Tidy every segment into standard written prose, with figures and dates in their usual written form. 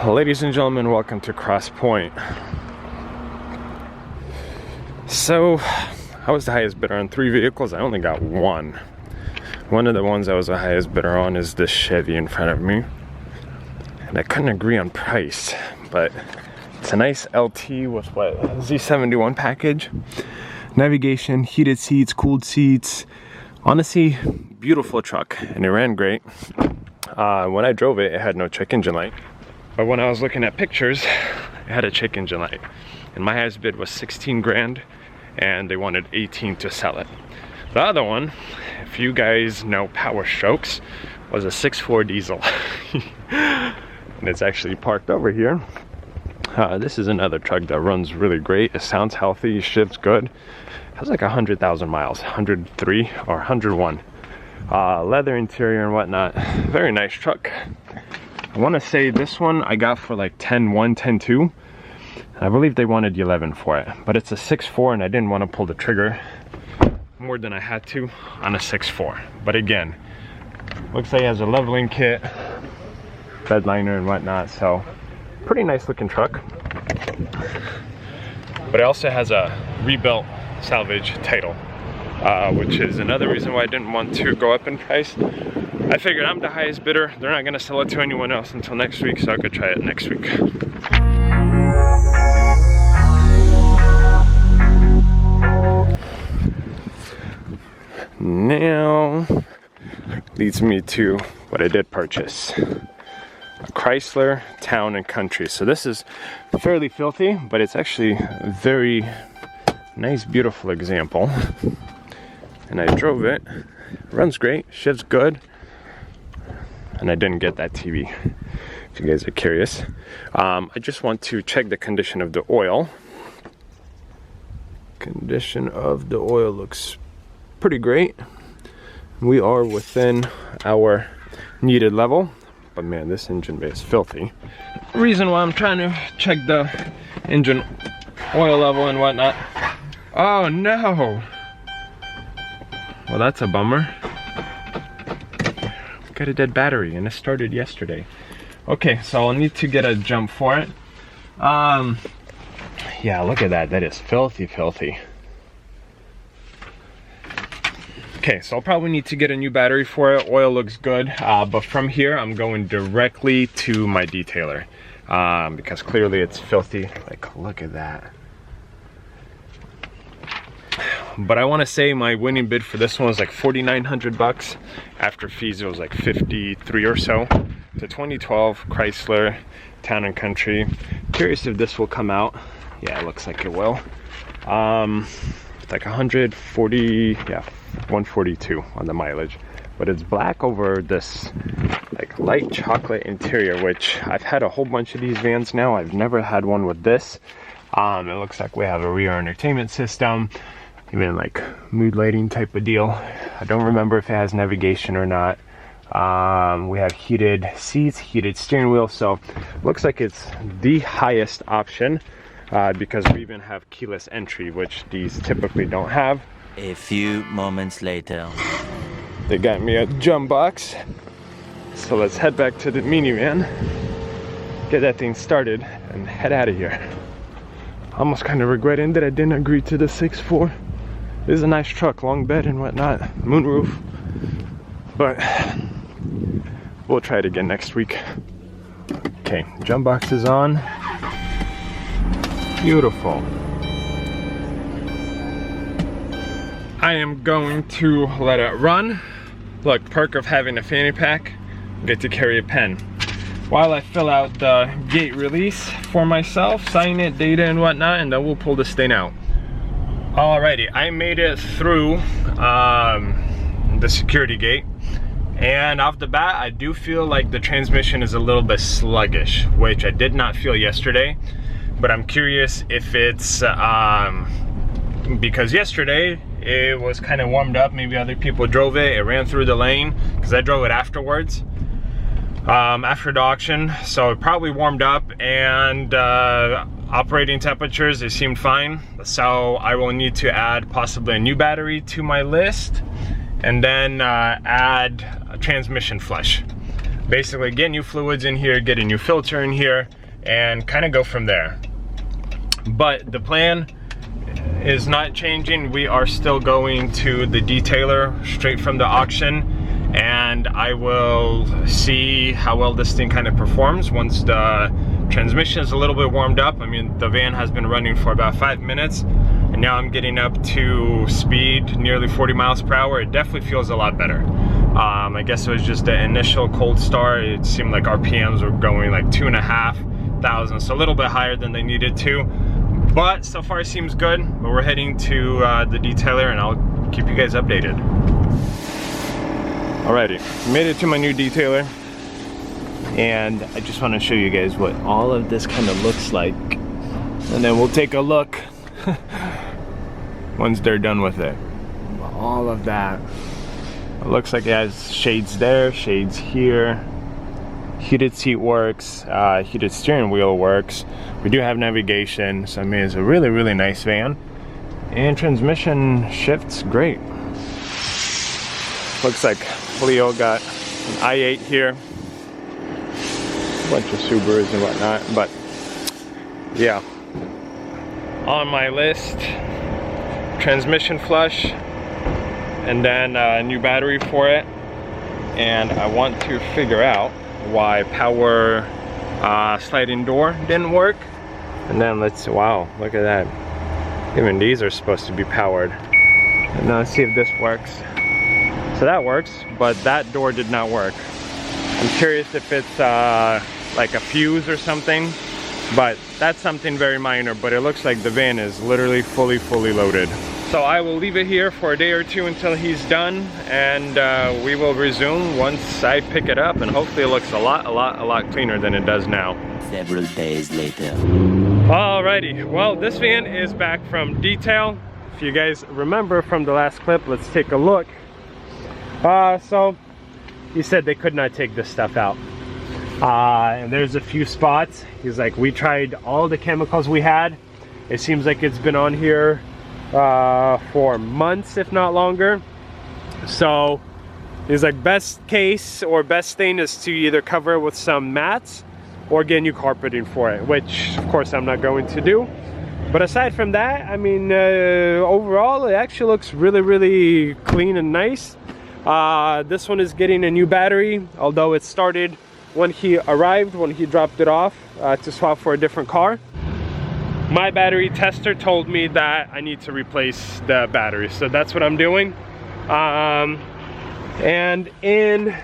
Ladies and gentlemen, welcome to Cross Point. So, I was the highest bidder on 3 vehicles. I only got one. One of the ones I was the highest bidder on is this Chevy in front of me. And I couldn't agree on price, but it's a nice LT with what, Z71 package. Navigation, heated seats, cooled seats. Honestly, beautiful truck, and it ran great. When I drove it, it had no check engine light. But when I was looking at pictures, it had a check engine light. And my highest bid was 16 grand, and they wanted 18 to sell it. The other one, if you guys know Power Strokes, was a 6.4 diesel. And it's actually parked over here. This is another truck that runs really great. It sounds healthy, shifts good. It has like 100,000 miles, 103 or 101. Leather interior and whatnot. Very nice truck. I want to say this one I got for like 10.1, 10.2. I believe they wanted 11 for it, but it's a 6.4 and I didn't want to pull the trigger more than I had to on a 6.4. But again, looks like it has a leveling kit, bed liner and whatnot, so pretty nice looking truck. But it also has a rebuilt salvage title, which is another reason why I didn't want to go up in price. I figured I'm the highest bidder. They're not gonna sell it to anyone else until next week, so I could try it next week. Now leads me to what I did purchase. A Chrysler Town and Country. So this is fairly filthy, but it's actually a very nice, beautiful example. And I drove it. Runs great, shifts good. And I didn't get that TV, if you guys are curious. I just want to check the condition of the oil. Condition of the oil looks pretty great. We are within our needed level, but man, this engine bay is filthy. Reason why I'm trying to check the engine oil level and whatnot. Oh no! Well, that's a bummer. Got a dead battery and it started yesterday. Okay, so I'll need to get a jump for it. Yeah, look at that. That is filthy. Okay, so I'll probably need to get a new battery for it. Oil looks good, but from here I'm going directly to my detailer, because clearly it's filthy. Like, look at that. But I want to say my winning bid for this one was like 4,900 bucks. After fees, it was like 53 or so. The 2012 Chrysler Town and Country. Curious if this will come out. Yeah, it looks like it will. It's like 140, yeah, 142 on the mileage. But it's black over this like light chocolate interior, which I've had a whole bunch of these vans now. I've never had one with this. It looks like we have a rear entertainment system. Even like mood lighting type of deal. I don't remember if it has navigation or not. We have heated seats, heated steering wheel, so looks like it's the highest option, because we even have keyless entry, which these typically don't have. A few moments later. They got me a jump box, so let's head back to the minivan, get that thing started, and head out of here. Almost kind of regretting that I didn't agree to the 6.4. This is a nice truck, long bed and whatnot, moonroof, but we'll try it again next week. Okay, jump box is on. Beautiful. I am going to let it run. Look, perk of having a fanny pack, get to carry a pen. While I fill out the gate release for myself, sign it, data and whatnot, and then we'll pull this thing out. Alrighty, I made it through the security gate, and off the bat I do feel like the transmission is a little bit sluggish, which I did not feel yesterday, but I'm curious if it's because yesterday it was kind of warmed up. Maybe other people drove it, it ran through the lane, because I drove it afterwards, after the auction, so it probably warmed up, and operating temperatures, they seemed fine. So I will need to add possibly a new battery to my list, and then add a transmission flush. basically get new fluids in here, get a new filter in here, and kind of go from there. But the plan is not changing. We are still going to the detailer straight from the auction, and I will see how well this thing kind of performs once the transmission is a little bit warmed up. I mean, the van has been running for about 5 minutes, and now I'm getting up to speed nearly 40 miles per hour. It definitely feels a lot better. I guess it was just the initial cold start. It seemed like RPMs were going like 2,500, so a little bit higher than they needed to. But so far it seems good. But we're heading to the detailer, and I'll keep you guys updated. Alrighty, made it to my new detailer, and I just want to show you guys what all of this kind of looks like, and then we'll take a look once they're done with it. All of that. It looks like it has shades there, shades here. Heated seat works, heated steering wheel works. We do have navigation, so I mean it's a really, really nice van. And transmission shifts great. Looks like Leo got an i8 here. A bunch of Subarus and whatnot, but yeah. On my list, transmission flush, and then a new battery for it. And I want to figure out why power sliding door didn't work. And then wow, look at that. Even these are supposed to be powered. And now let's see if this works. So that works, but that door did not work. I'm curious if it's like a fuse or something, but that's something very minor. But it looks like the van is literally fully loaded. So I will leave it here for a day or two until he's done, and we will resume once I pick it up, and hopefully it looks a lot cleaner than it does now. Several days later. Alrighty, well, this van is back from detail. If you guys remember from the last clip, let's take a look. So he said they could not take this stuff out. And there's a few spots. He's like, we tried all the chemicals we had. It seems like it's been on here for months, if not longer. So he's like, best case or best thing is to either cover it with some mats or get new carpeting for it, which of course I'm not going to do. But aside from that, I mean, overall it actually looks really clean and nice. This one is getting a new battery, although it started when he arrived, when he dropped it off to swap for a different car. My battery tester told me that I need to replace the battery, so that's what I'm doing. And in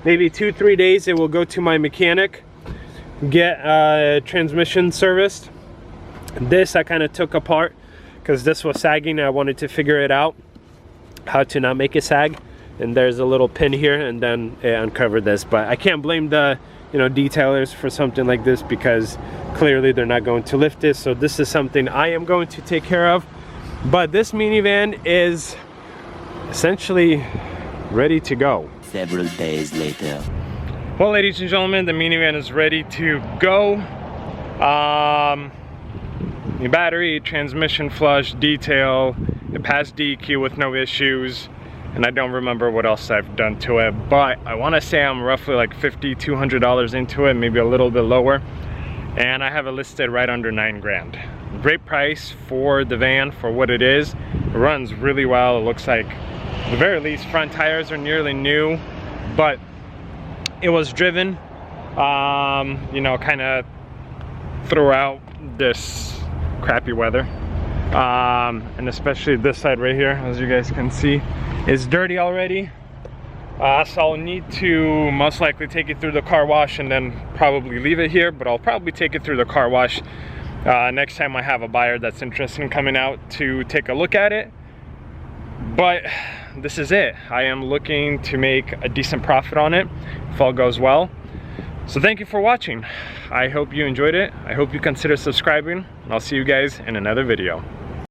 maybe 2-3 days it will go to my mechanic, get transmission serviced. This I kind of took apart because this was sagging. I wanted to figure it out, how to not make it sag. And there's a little pin here, and then it uncovered this. But I can't blame the detailers for something like this, because clearly they're not going to lift this. So this is something I am going to take care of. But this minivan is essentially ready to go. Several days later. Well, ladies and gentlemen, the minivan is ready to go. The battery, transmission flush, detail, it passed DEQ with no issues. And I don't remember what else I've done to it, but I want to say I'm roughly like $50, $200 into it, maybe a little bit lower. And I have it listed right under 9 grand. Great price for the van, for what it is. It runs really well. It looks like, at the very least, front tires are nearly new, but it was driven, kind of throughout this crappy weather. And especially this side right here, as you guys can see, is dirty already. So I'll need to most likely take it through the car wash and then probably leave it here, but I'll probably take it through the car wash next time I have a buyer that's interested in coming out to take a look at it. But this is it. I am looking to make a decent profit on it if all goes well. So thank you for watching. I hope you enjoyed it. I hope you consider subscribing. I'll see you guys in another video.